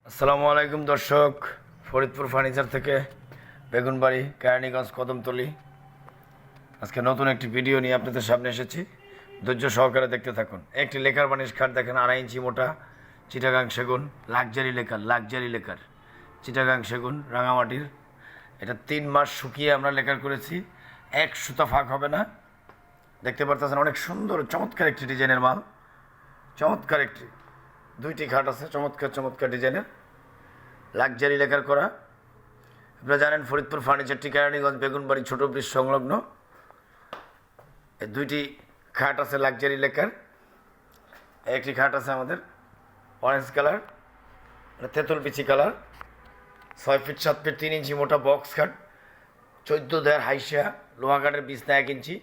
আসসালামু আলাইকুম দর্শক, ফরিদপুর ফার্নিচার থেকে বেগুনবাড়ি, কেরানীগঞ্জ, কদমতলী। আজকে নতুন একটি ভিডিও নিয়ে আপনাদের সামনে এসেছি। ধৈর্য সহকারে দেখতে থাকুন। একটি লেকার বানিশ খাট দেখেন, 2.5 ইঞ্চি মোটা, চিটাগাং সেগুন, লাক্সারি লেকার চিটাগাং সেগুন, রাঙামাটির। এটা 3 মাস শুকিয়ে আমরা লেকার করেছি, এক সুতা ফাঁক হবে না। দেখতে পারতেছেন অনেক সুন্দর চমৎকার একটি ডিজাইনের মাল, চমৎকার একটি 2টি খাট আছে চমৎকার ডিজাইনের, লাক্সারি লেকার করা। আপনারা জানেন ফরিদপুর ফার্নিচারটি কেরানীগঞ্জ বেগুনবাড়ি ছোট ব্রিজ সংলগ্ন। এই 2টি খাট আছে লাক্সারি লেকার। একটি খাট আছে আমাদের অরেঞ্জ কালার, তেঁতুল বিচি কালার, 6 ফিট 7 ফিট 3 ইঞ্চি মোটা বক্স খাট, 14 দেয়ার হাইসা, লোহা কাঠের বিছনা 1 ইঞ্চি।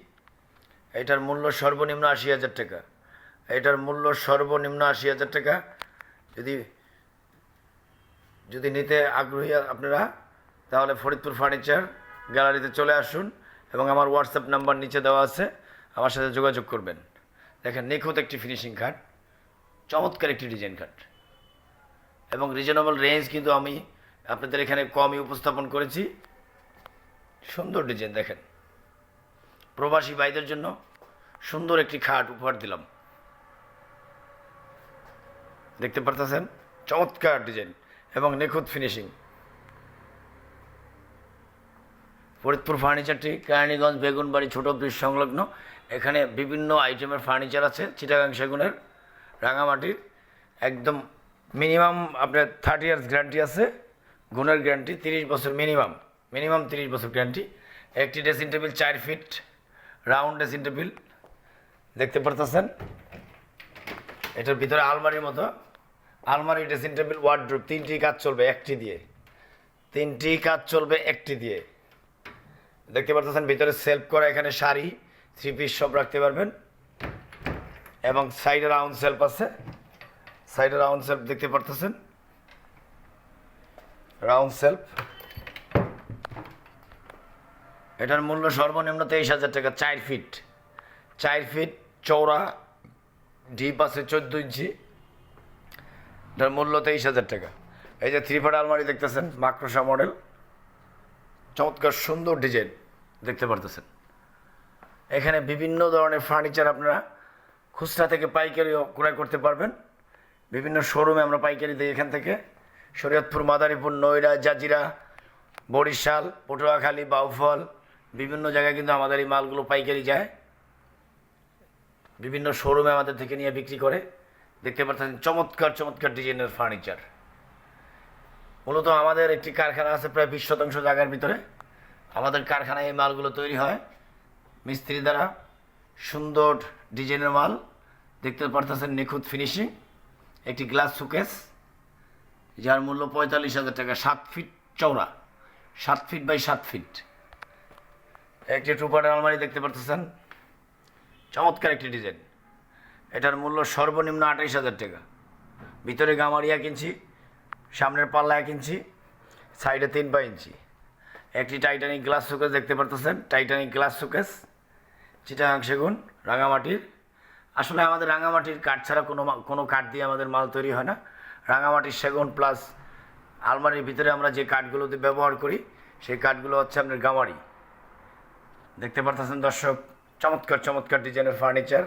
এটার মূল্য সর্বনিম্ন 80,000 টাকা। এটার মূল্য সর্বনিম্ন 80,000 টাকা। যদি নিতে আগ্রহী আপনারা, তাহলে ফরিদপুর ফার্নিচার গ্যালারিতে চলে আসুন এবং আমার হোয়াটসঅ্যাপ নাম্বার নিচে দেওয়া আছে, আমার সাথে যোগাযোগ করবেন। দেখেন নিখুঁত একটি ফিনিশিং খাট, চমৎকার একটি ডিজাইন খাট এবং রিজনেবল রেঞ্জ কিন্তু আমি আপনাদের এখানে কমই উপস্থাপন করেছি। সুন্দর ডিজাইন দেখেন, প্রবাসী ভাইদের জন্য সুন্দর একটি খাট উপহার দিলাম। দেখতে পারতেছেন চমৎকার ডিজাইন এবং নিখুঁত ফিনিশিং। ফরিদপুর ফার্নিচারটি কেরানীগঞ্জ বেগুনবাড়ি ছোট ব্রিজ সংলগ্ন। এখানে বিভিন্ন আইটেমের ফার্নিচার আছে, চিটাগাং সেগুনের, রাঙামাটির। একদম মিনিমাম আপনার 30 ইয়ার্স গ্যারান্টি আছে, গুণের গ্যারান্টি 30 বছর, মিনিমাম 30 বছর গ্যারান্টি। একটি dressing table 4 fit round dressing table দেখতে পারতেছেন। এটার ভিতরে আলমারির মতো, আলমারি, ড্রেসিং টেবিল, ওয়ার্ডরোব, 3টি কাজ চলবে একটি দিয়ে। দেখতে পাচ্ছেন ভিতরে সেলফ করা, এখানে শাড়ি, 3 পিস সব রাখতে পারবেন এবং সাইডে রাউন্ড সেলফ আছে। দেখতে পারতেছেন রাউন্ড সেলফ। এটার মূল্য সর্বনিম্ন 23,000 টাকা। 4 ফিট চওড়া, ডিপ আছে 14 ইঞ্চি। এটার মূল্য 23,000 টাকা। এই যে 3 ফাট আলমারি দেখতেছেন, মাকড়সা মডেল, চমৎকার সুন্দর ডিজাইন দেখতে পারতেছেন। এখানে বিভিন্ন ধরনের ফার্নিচার আপনারা খুচরা থেকে পাইকারিও ক্রয় করতে পারবেন। বিভিন্ন শোরুমে আমরা পাইকারি দিই। এখান থেকে শরীয়তপুর, মাদারীপুর, নয়ডা, জাজিরা, বরিশাল, পটুয়াখালী, বাউফল, বিভিন্ন জায়গায় কিন্তু আমাদের এই মালগুলো পাইকারি যায়। বিভিন্ন শোরুমে আমাদের থেকে নিয়ে বিক্রি করে। দেখতে পাচ্ছেন চমৎকার ডিজাইনের ফার্নিচার। মূলত আমাদের একটি কারখানা আছে প্রায় 20% জায়গার ভিতরে। আমাদের কারখানায় এই মালগুলো তৈরি হয় মিস্ত্রি দ্বারা। সুন্দর ডিজাইনের মাল দেখতে পারতেছেন, নিখুঁত ফিনিশিং। একটি গ্লাস শোকেস যার মূল্য 45,000 টাকা। 7 ফিট চওড়া, 7 ফিট বাই 7 ফিট। একটি টুপারের আলমারি দেখতে পারতেছেন, চমৎকার একটি ডিজাইন। এটার মূল্য সর্বনিম্ন 28,000 টাকা। ভিতরে গামারি 1 ইঞ্চি, সামনের পাল্লা 1 ইঞ্চি, সাইডে 3 ইঞ্চি। একটি টাইটানিক গ্লাস শোকেস দেখতে পারতেছেন, চিটাগাং সেগুন, রাঙামাটির। আসলে আমাদের রাঙামাটির কাঠ ছাড়া কোনো কাঠ দিয়ে আমাদের মাল তৈরি হয় না। রাঙামাটির সেগুন প্লাস আলমারির ভিতরে আমরা যে কাঠগুলোতে ব্যবহার করি, সেই কাঠগুলো হচ্ছে আপনার গামারি। দেখতে পারতেছেন দর্শক, চমৎকার ডিজাইনের ফার্নিচার।